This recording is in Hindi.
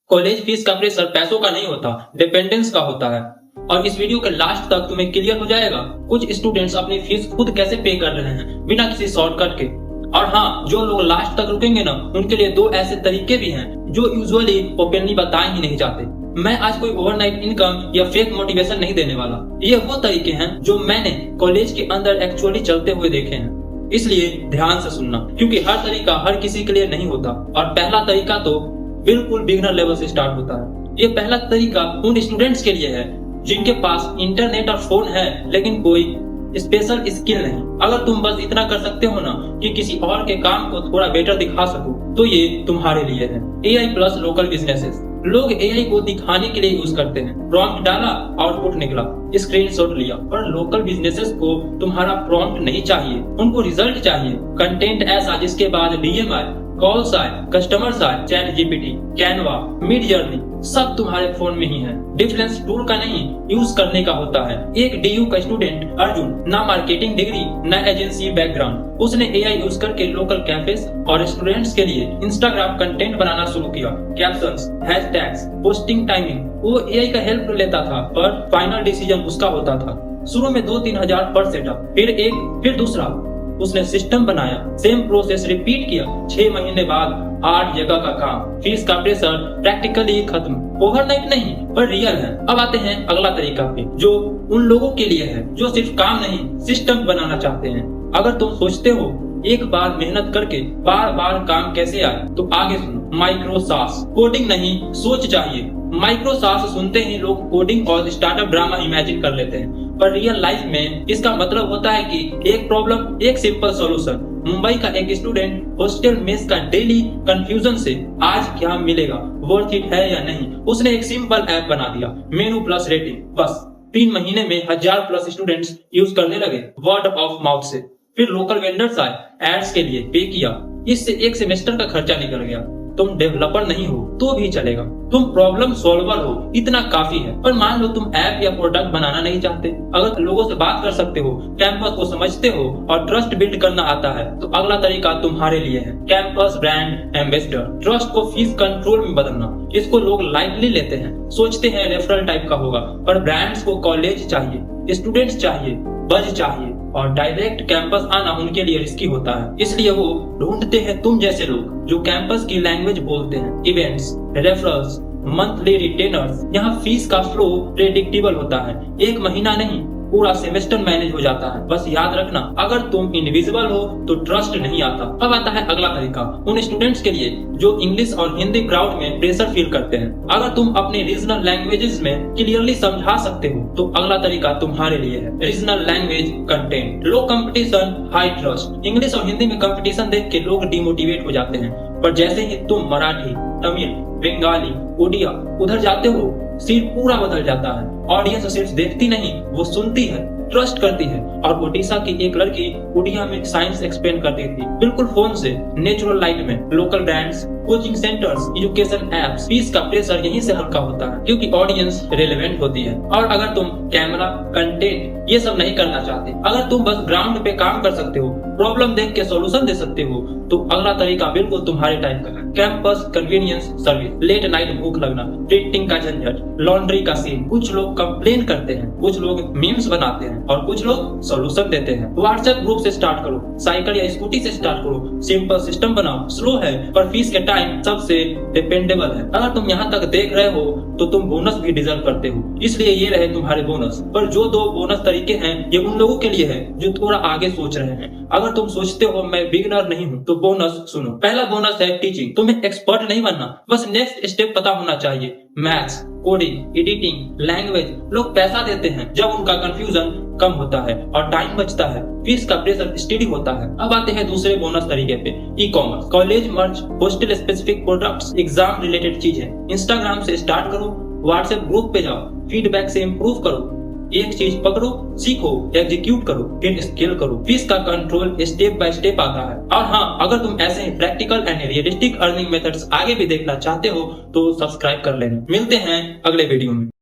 कॉलेज फीस का प्रेशर पैसों का नहीं होता, डिपेंडेंस का होता है। और इस वीडियो के लास्ट तक तुम्हें क्लियर हो जाएगा कुछ स्टूडेंट्स अपनी फीस खुद कैसे पे कर रहे हैं बिना किसी शॉर्टकट के। और हाँ, जो लोग लास्ट तक रुकेंगे ना, उनके लिए दो ऐसे तरीके भी हैं जो यूजुअली ओपनली बताए ही नहीं जाते। मैं आज कोई ओवरनाइट इनकम या फेक मोटिवेशन नहीं देने वाला। ये वो तरीके हैं जो मैंने कॉलेज के अंदर एक्चुअली चलते हुए देखे हैं, इसलिए ध्यान से सुनना, क्योंकि हर तरीका हर किसी के लिए नहीं होता। और पहला तरीका तो बिल्कुल बिगिनर लेवल से स्टार्ट होता है। ये पहला तरीका उन स्टूडेंट्स के लिए है जिनके पास इंटरनेट और फोन है लेकिन कोई स्पेशल स्किल नहीं। अगर तुम बस इतना कर सकते हो ना कि किसी और के काम को थोड़ा बेटर दिखा सको, तो ये तुम्हारे लिए है। AI plus local businesses. लोग AI को दिखाने के लिए यूज करते हैं। प्रॉम्प्ट डाला, आउटपुट निकला, स्क्रीनशॉट लिया। पर लोकल बिजनेसेस को तुम्हारा प्रॉम्प्ट नहीं चाहिए, उनको रिजल्ट चाहिए। कंटेंट ऐसा जिसके बाद DM आए, कॉल्स आए, कस्टमर्स आए, chat GPT, Canva, mid journey सब तुम्हारे फोन में ही है। डिफरेंस टूल का नहीं, यूज करने का होता है। एक DU का स्टूडेंट अर्जुन, ना मार्केटिंग डिग्री ना एजेंसी बैकग्राउंड, उसने AI यूज करके लोकल कैफेज और स्टूडेंट्स के लिए इंस्टाग्राम कंटेंट बनाना शुरू किया। कैप्शंस, हैशटैग्स, पोस्टिंग टाइमिंग, वो AI का हेल्प लेता था, पर फाइनल डिसीजन उसका होता था। शुरू में 2-3 हजार पर सेटअप, फिर एक, फिर दूसरा। उसने सिस्टम बनाया, सेम प्रोसेस रिपीट किया। 6 महीने बाद 8 जगह का काम, फीस का प्रेशर प्रैक्टिकली खत्म। ओवरनाइट नहीं, पर रियल है। अब आते हैं अगला तरीका पे, जो उन लोगों के लिए है जो सिर्फ काम नहीं सिस्टम बनाना चाहते हैं। अगर तुम सोचते हो एक बार मेहनत करके बार बार काम कैसे आए, तो आगे सुनो। माइक्रो सास, कोडिंग नहीं सोच चाहिए। माइक्रो सास सुनते ही लोग कोडिंग और स्टार्टअप ड्रामा इमेजिन कर लेते हैं, पर रियल लाइफ में इसका मतलब होता है कि एक प्रॉब्लम, एक सिंपल सॉल्यूशन। मुंबई का एक स्टूडेंट हॉस्टल मेस का डेली कंफ्यूजन से आज क्या मिलेगा, वर्थ इट है या नहीं, उसने एक सिंपल ऐप बना दिया, मेनू प्लस रेटिंग। बस 3 महीने में 1000 प्लस स्टूडेंट्स यूज करने लगे, वर्ड ऑफ माउथ से। फिर लोकल वेंडर्स आए, एड्स के लिए पे किया। इससे एक सेमेस्टर का खर्चा निकल गया। तुम डेवलपर नहीं हो तो भी चलेगा, तुम प्रॉब्लम सॉल्वर हो, इतना काफी है। पर मान लो तुम ऐप या प्रोडक्ट बनाना नहीं चाहते। अगर लोगों से बात कर सकते हो, कैंपस को समझते हो और ट्रस्ट बिल्ड करना आता है, तो अगला तरीका तुम्हारे लिए है। Campus brand ambassador. ट्रस्ट को फीस कंट्रोल में बदलना। इसको लोग लाइटली लेते हैं, सोचते हैं रेफरल टाइप का होगा, पर ब्रांड्स को कॉलेज चाहिए, स्टूडेंट्स चाहिए, बज चाहिए, और डायरेक्ट कैंपस आना उनके लिए रिस्की होता है। इसलिए वो ढूंढते हैं तुम जैसे लोग जो कैंपस की लैंग्वेज बोलते हैं। Events, referrals, monthly retainers. यहाँ फीस का फ्लो प्रेडिक्टेबल होता है, 1 महीना नहीं पूरा सेमेस्टर मैनेज हो जाता है। बस याद रखना, अगर तुम इनविजिबल हो तो ट्रस्ट नहीं आता। अब आता है अगला तरीका उन स्टूडेंट्स के लिए जो इंग्लिश और हिंदी क्राउड में प्रेशर फील करते हैं। अगर तुम अपने रीजनल लैंग्वेजेस में क्लियरली समझा सकते हो, तो अगला तरीका तुम्हारे लिए है। Regional language content. Low competition, high trust. English और हिंदी में कंपटीशन देख के लोग डिमोटिवेट हो जाते हैं, पर जैसे ही तुम मराठी, तमिल, बंगाली, उड़िया उधर जाते हो, सीन पूरा बदल जाता है। ऑडियंस सिर्फ देखती नहीं, वो सुनती है, ट्रस्ट करती है। और ओडिशा की एक लड़की उड़िया में साइंस एक्सप्लेन करती थी, बिल्कुल फोन से, नेचुरल लाइट में। Local brands, coaching centres, education apps. Fees का प्रेशर यहीं से हल्का होता है, क्योंकि ऑडियंस रेलेवेंट होती है। और अगर तुम कैमरा, कंटेंट ये सब नहीं करना चाहते, अगर तुम बस ग्राउंड पे काम कर सकते हो, प्रॉब्लम देख के सॉल्यूशन दे सकते हो, तो अगला तरीका बिल्कुल तुम्हारे टाइप का है। Campus convenience service. Late night भूख लगना, प्रिंटिंग का झंझट, लॉन्ड्री का सीन। कुछ लोग कंप्लेन करते हैं, कुछ लोग मीम्स बनाते हैं, और कुछ लोग सॉल्यूशन देते हैं। व्हाट्सएप ग्रुप से स्टार्ट करो, साइकिल या स्कूटी से स्टार्ट करो, सिंपल सिस्टम बनाओ। स्लो है पर फीस के टाइम सबसे डिपेंडेबल है। अगर तुम यहाँ तक देख रहे हो तो तुम बोनस भी डिजर्व करते हो, इसलिए ये रहे तुम्हारे बोनस। पर जो 2 बोनस तरीके हैं, ये उन लोगों के लिए है जो थोड़ा आगे सोच रहे हैं। अगर तुम सोचते हो मैं बिगिनर नहीं हूँ, तो बोनस सुनो। पहला बोनस है टीचिंग। तुम्हें एक्सपर्ट नहीं बनना, बस नेक्स्ट स्टेप पता होना चाहिए। Maths, coding, editing, language. लोग पैसा देते हैं जब उनका कंफ्यूजन कम होता है और टाइम बचता है, फीस का प्रेशर स्टडी होता है। अब आते हैं दूसरे बोनस तरीके पे, ई-कॉमर्स। कॉलेज मर्च, hostel specific products, exam related चीजें। इंस्टाग्राम से स्टार्ट करो, व्हाट्सएप ग्रुप पे जाओ, फीडबैक से इम्प्रूव करो। एक चीज पकड़ो, सीखो, एग्जीक्यूट करो, फिर स्केल करो। फीस का कंट्रोल स्टेप बाय स्टेप आता है। और हाँ, अगर तुम ऐसे ही practical and realistic earning methods आगे भी देखना चाहते हो, तो सब्सक्राइब कर लेना। मिलते हैं अगले वीडियो में।